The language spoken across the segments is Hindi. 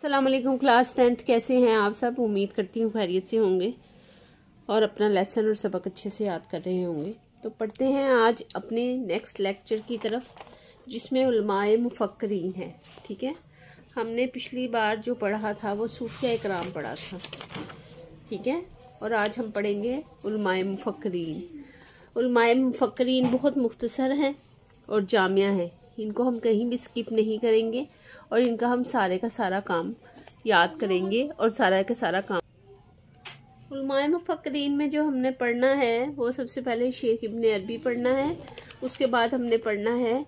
अस्सलाम वालेकुम क्लास 10th। कैसे हैं आप सब? उम्मीद करती हूँ खैरियत से होंगे और अपना लेसन और सबक अच्छे से याद कर रहे होंगे। तो पढ़ते हैं आज अपने नेक्स्ट लेक्चर की तरफ, जिसमें उलमाए मुफक्करीन है। ठीक है, हमने पिछली बार जो पढ़ा था वो सूफिया इकराम पढ़ा था। ठीक है, और आज हम पढ़ेंगे उलमाए मुफक्करीन। उलमाए मुफक्करीन बहुत मुख्तसर हैं और जामिया है, इनको हम कहीं भी स्किप नहीं करेंगे और इनका हम सारे का सारा काम याद करेंगे और सारा का सारा काम। उलमाए मुफक्करीन में जो हमने पढ़ना है वो सबसे पहले शेख इब्ने अरबी पढ़ना है, उसके बाद हमने पढ़ना है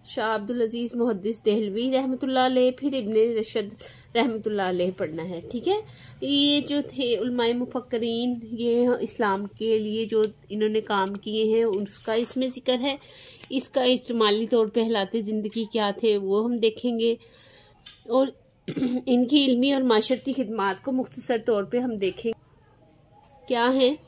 शाह अब्दुल अजीज़ मुहद्दिस देहलवी रहमतुल्लाह अलैह, फिर इब्ने रशद रहमतुल्लाह अलैह पढ़ना है। ठीक है, ये जो थे उलमाए मुफक्करीन, ये इस्लाम के लिए जो इन्होंने काम किए हैं उसका इसमें ज़िक्र है। इसका इज्तिमाली तौर पे हालात ज़िंदगी क्या थे वो हम देखेंगे और इनकी इल्मी और माशरती खिदमात को मुख्तसर तौर पे हम देखेंगे क्या है।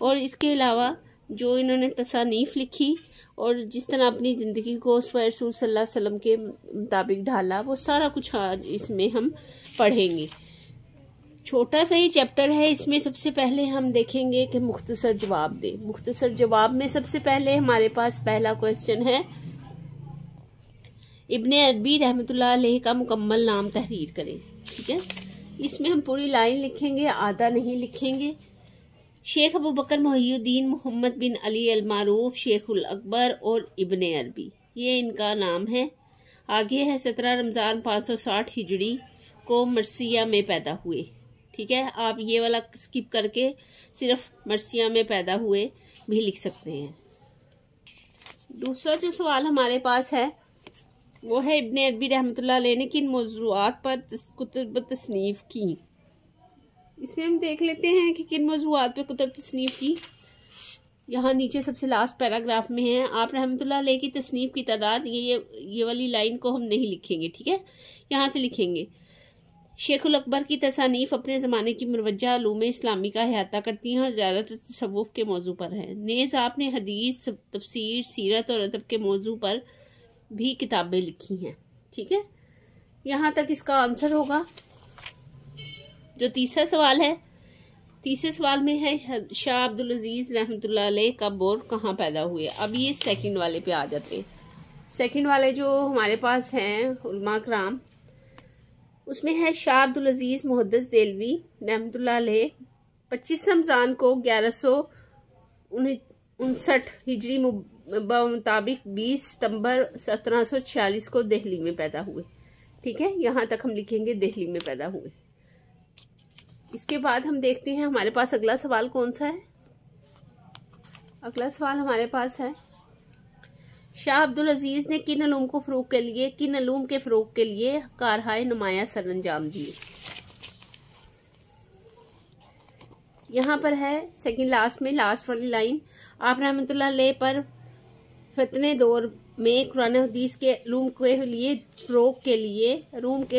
और इसके अलावा जो इन्होंने तसानीफ़ लिखी और जिस तरह अपनी ज़िंदगी को रसूल सल्लल्लाहु अलैहि वसल्लम के मुताबिक ढाला, वो सारा कुछ आज इसमें हम पढ़ेंगे। छोटा सा ही चैप्टर है, इसमें सबसे पहले हम देखेंगे कि मुख्तसर जवाब दे। मुख्तसर जवाब में सबसे पहले हमारे पास पहला क्वेश्चन है, इब्ने अरबी रहमतुल्लाह अलैह का मुकम्मल नाम तहरीर करें। ठीक है, इसमें हम पूरी लाइन लिखेंगे, आधा नहीं लिखेंगे। शेख अबू बकर मोहिउद्दीन मोहम्मद बिन अली अल मारूफ शेख उल अकबर और इब्ने अरबी, ये इनका नाम है। आगे है 17 रमज़ान 560 हिजरी को मरसिया में पैदा हुए। ठीक है, आप ये वाला स्किप करके सिर्फ मरसिया में पैदा हुए भी लिख सकते हैं। दूसरा जो सवाल हमारे पास है वो है, इब्ने अरबी रहमतुल्लाह अलैह ने किन मौज़ूआत पर कुतुब तसनीफ़ की। इसमें हम देख लेते हैं कि किन मौज़ूआत पे कुतुब तसनीफ़ की। यहाँ नीचे सबसे लास्ट पैराग्राफ में है, आप रहमतुल्लाह अलैह की तसनीफ़ की तादाद, ये वाली लाइन को हम नहीं लिखेंगे। ठीक है, यहाँ से लिखेंगे, शेखुल अकबर की तसानीफ़ अपने ज़माने की मुरवज्जा उलूम इस्लामी का अहाता करती हैं और ज़्यादातर तसव्वुफ़ के मौजू पर है। नेज़ आपने हदीस, तफसीर, सीरत और अदब के मौजू पर भी किताबें लिखी हैं। ठीक है, यहाँ तक इसका आंसर होगा। जो तीसरा सवाल है, तीसरे सवाल में है शाह अब्दुल अजीज़ रहमतुल्लाह अलैह कब और कहाँ पैदा हुए। अब ये सेकंड वाले पे आ जाते हैं। सेकंड वाले जो हमारे पास हैं उलमा कराम, उसमें है शाह अब्दुल अजीज़ मुहद्दिस देहलवी रहमतुल्लाह अलैह 25 रमज़ान को 1159 हिजरी मुताबिक 20 सितंबर 1746 को दिल्ली में पैदा हुए। ठीक है, यहाँ तक हम लिखेंगे दिल्ली में पैदा हुए। इसके बाद हम देखते हैं हमारे पास अगला सवाल कौन सा है। अगला सवाल हमारे पास है, शाह अब्दुल अजीज़ ने किन उलूम के फ़रोग़ के लिए कारहाए नुमाया सरअंजाम दिए। यहाँ पर है सेकंड लास्ट में लास्ट वाली लाइन, आप रहमतुल्लाह अलैह पर फ़तने दौर में कुरान हदीस के उलूम के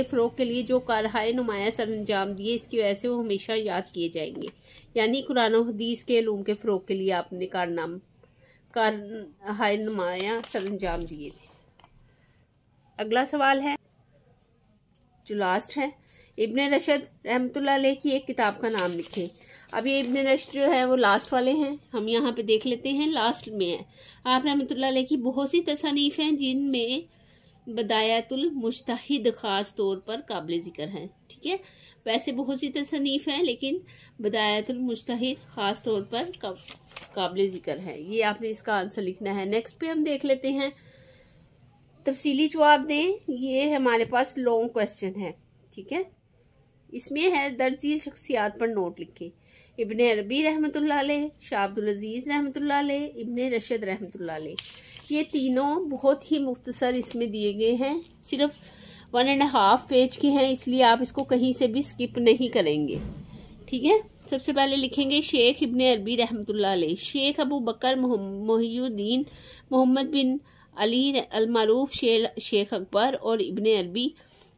फ़रोग़ के लिए जो कारहाए नुमाया सरअंजाम दिए, इसकी वजह से वो हमेशा याद किए जाएंगे। यानी कुरान हदीस के उलूम के फ़रोग़ के लिए आपने कारहाए नुमाया सरअंजाम दिए थे। अगला सवाल है जो लास्ट है, इब्ने रशद रहमतुल्लाह अलैह की एक किताब का नाम लिखें। अब ये इब्ने रशद जो है वो लास्ट वाले हैं, हम यहाँ पे देख लेते हैं, लास्ट में है। आप रहमतुल्लाह अलैह की बहुत सी तसानीफ़ हैं जिनमें बदायतुल मुज्तहिद ख़ास तौर पर काबिल ज़िक्र हैं। ठीक है, वैसे बहुत सी तसानीफ़ हैं लेकिन बदायतुल मुज्तहिद ख़ास तौर पर काबिल ज़िक्र है। ये आपने इसका आंसर लिखना है। नेक्स्ट पे हम देख लेते हैं, तफसीली जवाब दें। ये हमारे पास लॉन्ग क्वेश्चन है। ठीक है, इसमें है दर्जी शख्सियात पर नोट लिखें। इब्ने अरबी रहमतुल्लाह अलैह, शाह अब्दुल अजीज़ रहमतुल्लाह अलैह, इब्ने रशद रहमतुल्लाह अलैह, ये तीनों बहुत ही मुख्तसर इसमें दिए गए हैं, सिर्फ 1.5 पेज के हैं, इसलिए आप इसको कहीं से भी स्किप नहीं करेंगे। ठीक है, सबसे पहले लिखेंगे शेख इब्ने अरबी रहमतुल्लाह अलैह, शेख अबू बकर मोहिउद्दीन मोहम्मद बिन अली अल मारूफ शेख अकबर और इब्ने अरबी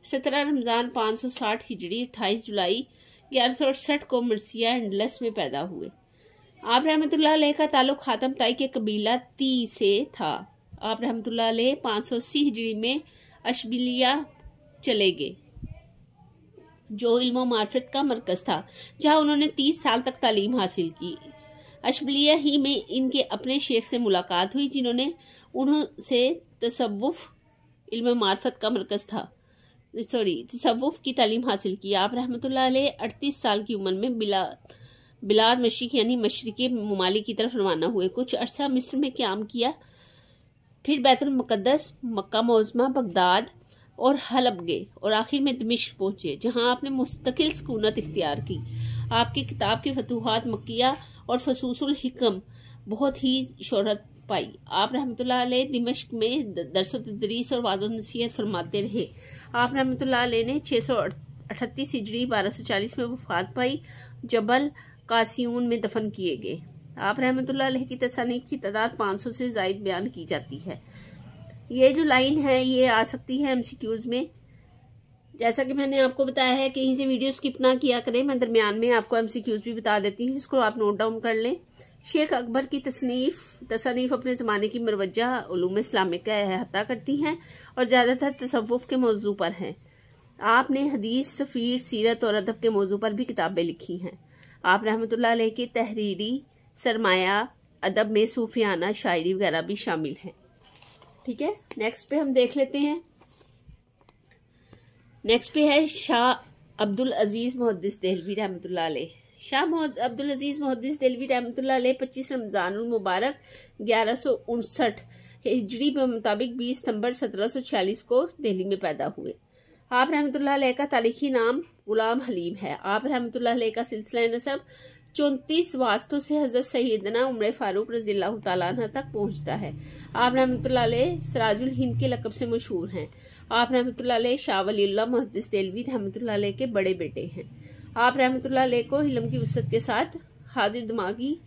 17 रमज़ान 560 हिजरी 28 जुलाई 1168 को मरसिया एंडलस में पैदा हुए। आप रहमतुल्लाह अलैह का ताल्लुक खातम ताई के कबीला ती से था। आप रहमतुल्लाह अलैह 580 हिजरी में अशबिलिया चले गए। जो इल्म व मार्फत का मरकज़ था, जहाँ उन्होंने 30 साल तक तालीम हासिल की। अशबलिया ही में इनके अपने शेख से मुलाकात हुई, जिन्होंने उनसे तसव्वुफ इल्म मार्फत का मरकज़ था तसव्वुफ की तालीम हासिल की। आप रहमतुल्लाह अलैह 38 साल की उम्र में बिलाद मशरिक यानी मशरिकी ममालिक की तरफ रवाना हुए। कुछ अरसा मिस्र में क़याम किया, फिर बैतुल मुक़द्दस, मक्का मौज़मा, बगदाद और हलब गए और आखिर में दमिश्क पहुँचे, जहाँ आपने मुस्तकिल सुकूनत इख्तियार की। आपकी किताब की फतूहात मक्किया और फसूसुल हिकम बहुत ही शोहरत पाई। आप रहमतुल्लाह अलैह दिमश्क में दरस तदरीस और वाज़ नसीहत फरमाते रहे। आप रहमतुल्लाह अलैह ने 638 हिजरी 1240 में वफ़ात पाई, जबल कासियून में दफन किए गए। आप रहमतुल्लाह अलैह की तसानीफ की तादाद 500 से ज़ायद बयान की जाती है। ये जो लाइन है ये आ सकती है MCQs में। जैसा कि मैंने आपको बताया है कि कहीं से वीडियो स्किप ना किया करें, मैं दरमियान में आपको MCQs भी बता देती हूँ, इसको आप नोट डाउन कर लें। शेख अकबर की तसनीफ अपने ज़माने की मरवजा उलूम इस्लामिक का अहाता करती हैं और ज़्यादातर तसव्वुफ के मौजू पर हैं। आपने हदीस, सफ़ीर, सीरत और अदब के मौजू पर भी किताबें लिखी हैं। आप रहमतुल्लाह अलैह की तहरीरी सरमाया अदब में सूफियाना शायरी वगैरह भी शामिल हैं। ठीक है, नेक्स्ट पे हम देख लेते हैं। नेक्स्ट पे है शाह अब्दुल अजीज़ मुहद्दिस देहलवी रहमतुल्लाह अलैह। शाह अब्दुल अजीज़ मुहद्दिस देहलवी रहमतुल्लाह अलैह 25 रमज़ानुल मुबारक 1159 हिजरी के मुताबिक 20 सितंबर 1746 को दिल्ली में पैदा हुए। आप रहमतुल्लाह अलैह का तारीखी नाम गुलाम हलीम है। आप रहमतुल्लाह अलैह का सिलसिला नसब 34 वास्तों से हज़रत सैयदना उमर फारूक रज़ियल्लाहु तआला अन्हु तक पहुँचता है। आप रहमतुल्लाह अलैह सिराजुल हिंद के लक़ब से मशहूर हैं। आप रहमतुल्लाह अलैह शाह वलीउल्लाह मुहद्दिस देहलवी रहमतुल्लाह अलैह के बड़े बेटे हैं। आप रहमतुल्लाह अलैह को इल्म की वुसअत के साथ हाजिर दिमागी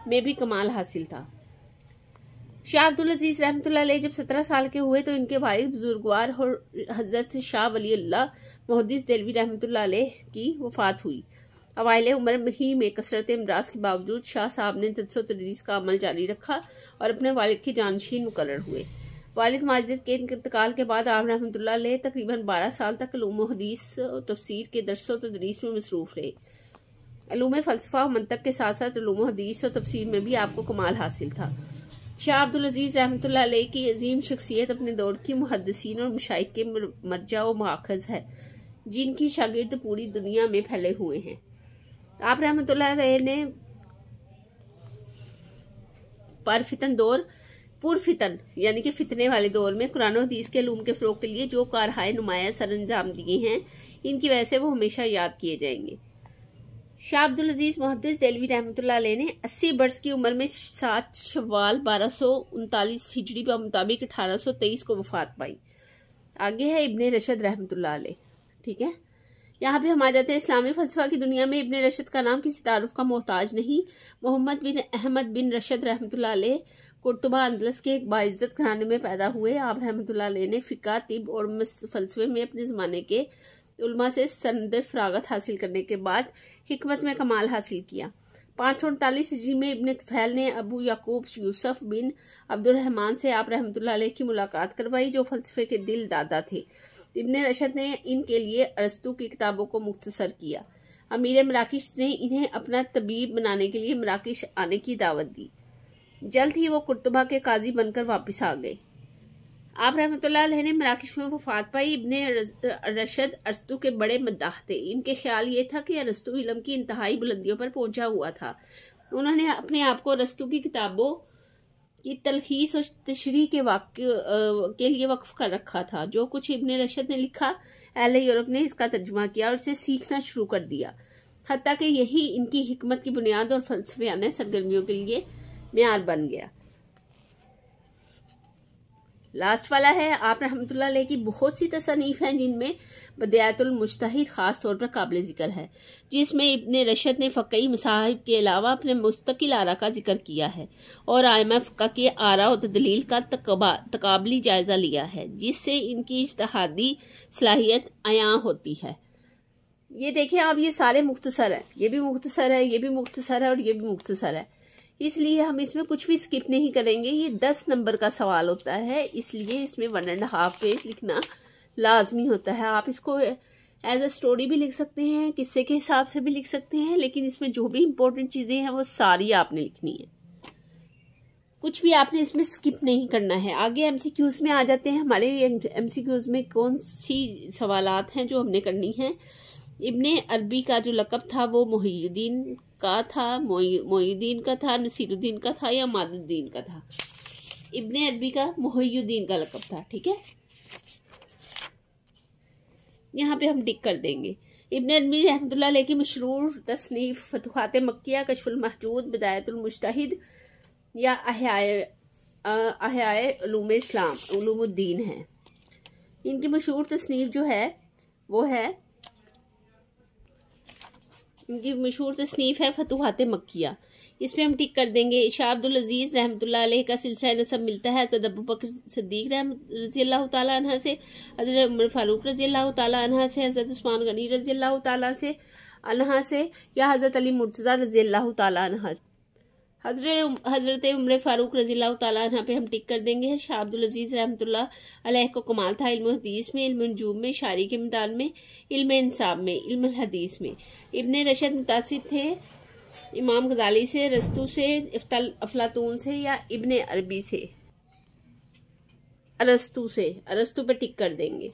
में भी कमाल हासिल था। शाह अब्दुल अजीज़ रहमतुल्लाह अलैह जब 17 साल के हुए तो इनके वालिद बुजुर्गवार और हज़रत शाह वलीउल्लाह मुहद्दिस देहलवी रहमतुल्लाह अलैह की वफ़ात हुई। अवाइल उम्र ही में कसरत अमराज के बावजूद शाह साहब ने तदरीस व तदरीस का अमल जारी रखा और अपने वालिद के जानशीन मुकर्रर हुए। वालिद माजिद के इंतकाल के बाद आप रहमतुल्लाह अलैह तकरीबन 12 साल तक उलूम व हदीस और तफसीर के दर्स व तदरीस में मसरूफ़ रहे। उलूम फ़लसफ़ा और मंतक के साथ साथ उलूम व हदीस और तफसीर में भी आपको कमाल हासिल था। शाह अब्दुल अजीज़ रहमतुल्लाह अलैह की अजीम शख्सियत अपने दौर की मुहद्दिसीन और मुशाइख के मर्जा व माखज़ है, जिनकी शागिर्द पूरी दुनिया में फैले हुए हैं। आप रहमतुल्लाह अलैह ने परफितन दौर पुरफितन यानी कि फितने वाले दौर में कुरान और हदीस के उलूम के फ़रोग़ के लिए जो कारहाय नुमाया सर अंजाम दिए हैं, इनकी वजह से वो हमेशा याद किए जाएंगे। शाह अब्दुल अजीज़ मुहद्दिस देहलवी रहमतुल्लाह अलैह ने 80 बरस की उम्र में 7 शव्वाल 1239 हिजरी के मुताबिक 1823 को वफ़ात पाई। आगे है इब्ने रशद रहमतुल्लाह अलैह। ठीक है, यहाँ पे हम आ जाते हैं इस्लामी फ़लसफ़ा की दुनिया में इब्ने रशद का नाम किसी तारुफ का मोहताज नहीं। मोहम्मद बिन अहमद बिन रशद रहमतुल्लाह अलैह कुर्तुबा अंदलस के एक बाइज़्ज़त घराने में पैदा हुए। आप रहमतुल्लाह अलैह ने फ़िक़्ह, तिब और फ़लसफ़े में अपने ज़माने के उलमा से सनद फ़रागत हासिल करने के बाद हिकमत में कमाल हासिल किया। 548 हिजरी में इब्ने तुफ़ैल ने अबू याकूब यूसुफ बिन अब्दुर्रहमान से आप रहमतुल्लाह अलैह की मुलाकात करवाई, जो फ़लसफ़े के दिल दादा थे। इब्ने रशद ने इनके लिए अरस्तु की किताबों को मुख्तसर किया। अमीर मराकिश ने इन्हें अपना तबीब बनाने के लिए मराकिश आने की दावत दी। जल्द ही वो कुर्तुबा के काजी बनकर वापस आ गए। आप रहमतुल्लाह अलैह ने मराकिश में वफ़ात पाई। इब्ने रशद अरस्तु के बड़े मद्दाह थे। इनके ख्याल ये था कि अरस्तु इल्म की इंतहाई बुलंदियों पर पहुंचा हुआ था। उन्होंने अपने आप को अरस्तु की किताबों की तलखीस और तशरीह के के लिए वक्फ कर रखा था। जो कुछ इब्ने रशद ने लिखा, अहले यूरोप ने इसका तर्जुमा किया और इसे सीखना शुरू कर दिया, हत्ता कि यही इनकी हिकमत की बुनियाद और फ़लसफ़ियाना सरगर्मियों के लिए मेयार बन गया। लास्ट वाला है आप रहमतुल्लाह अलैह की बहुत सी तसनीफ़ हैं, जिनमें बदियातुल मुज्तहिद ख़ास तौर पर काबिल ज़िक्र है, जिसमें इब्ने रशद ने फ़क़ई मसाहिब के अलावा अपने मुस्तकिल आरा का जिक्र किया है और आइमा फ़क़ह के आरा और दलील का तकाबली जायज़ा लिया है, जिससे इनकी इज्तिहादी सलाहियत अयां होती है। ये देखिए आप, ये सारे मुख्तसर है, ये भी मुख्तसर है, ये भी मुख्तसर है और ये भी मुख्तसर है, इसलिए हम इसमें कुछ भी स्किप नहीं करेंगे। ये 10 नंबर का सवाल होता है, इसलिए इसमें 1.5 पेज लिखना लाजमी होता है। आप इसको एज अ स्टोरी भी लिख सकते हैं, किस्से के हिसाब से भी लिख सकते हैं, लेकिन इसमें जो भी इम्पोर्टेंट चीज़ें हैं वो सारी आपने लिखनी है, कुछ भी आपने इसमें स्किप नहीं करना है। आगे एमसीक्यूज में आ जाते हैं। हमारे एमसीक्यूज में कौन सी सवालात हैं जो हमने करनी है। इब्ने अरबी का जो लक़ब था वो मोहिउद्दीन का था, मोइनुद्दीन का था, नसीरुद्दीन का था या मादुद्दीन का था। इब्ने अरबी का मोहिउद्दीन का लक़ब था, ठीक है। यहाँ पे हम टिक कर देंगे। इब्ने अरबी रहमतुल्लाह अलैह की मशहूर तसनीफ़ फतुहात मक्किया, कश्फुल महजूद, बिदायतुल मुज्तहिद या अहयाए उलूम इस्लाम उलूमुद्दीन है। इनकी मशहूर तसनीफ़ जो है वो है, इनकी मशहूर तसनीफ़ है फतुहात मक्किया। इस पर हम टिक कर देंगे। शाह अब्दुल अजीज़ रहमतुल्लाह अलैह का सिलसिला नसब मिलता है हज़रत अबू बकर सिद्दीक़ रज़ियल्लाहु ताला अन्हा से, हज़रत उमर फ़ारूक रज़ियल्लाहु ताला अन्हा से, हज़रत उस्मान गनी रज़ियल्लाहु ताला अन्हा से या हज़रत अली मुर्तज़ा रज़ियल्लाहु ताला अन्हा से। हज़रत उमर फ़ारूक रज़ियल्लाहु ताला अन्हा पे हम टिक कर देंगे। शाह अब्दुल अजीज़ रहमतुल्लाह अलैह को कमाल था इल्म हदीस में, इल्म नजूम में, शायरी के मैदान में, इल्म इंसाब में, इल्म हदीस में। इब्ने रशद मुतासिर थे इमाम गजाली से, रस्तु से, अफलातून से या इब्ने अरबी से, अरस्तु से। अरस्तु पे टिक कर देंगे।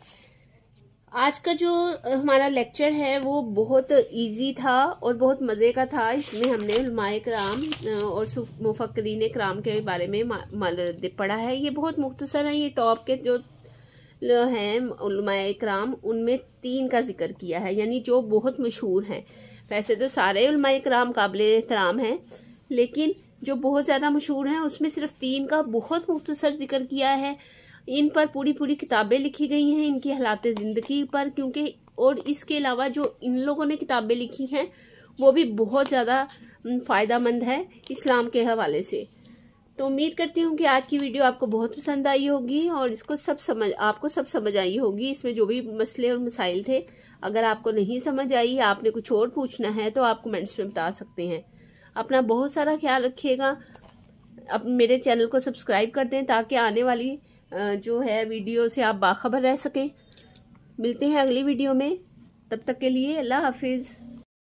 आज का जो हमारा लेक्चर है वो बहुत इजी था और बहुत मज़े का था। इसमें हमने उलमाए कराम और मुफक्किरीन कराम के बारे में पढ़ा है। ये बहुत मुख्तसर है। ये टॉप के जो हैं उलमाए कराम उनमें 3 का जिक्र किया है, यानी जो बहुत मशहूर हैं। वैसे तो सारे उलमाए कराम काबिल एहतराम हैं, लेकिन जो बहुत ज़्यादा मशहूर हैं उसमें सिर्फ 3 का बहुत मुख्तसर जिक्र किया है। इन पर पूरी किताबें लिखी गई हैं इनकी हालात ज़िंदगी पर, क्योंकि और इसके अलावा जो इन लोगों ने किताबें लिखी हैं वो भी बहुत ज़्यादा फ़ायदेमंद है इस्लाम के हवाले से। तो उम्मीद करती हूँ कि आज की वीडियो आपको बहुत पसंद आई होगी और आपको सब समझ आई होगी। इसमें जो भी मसले और मसाइल थे, अगर आपको नहीं समझ आई, आपने कुछ और पूछना है तो आप कमेंट्स में बता सकते हैं। अपना बहुत सारा ख्याल रखिएगा। अब मेरे चैनल को सब्सक्राइब कर दें ताकि आने वाली जो है वीडियो से आप बाखबर रह सकें। मिलते हैं अगली वीडियो में, तब तक के लिए अल्लाह हाफिज़।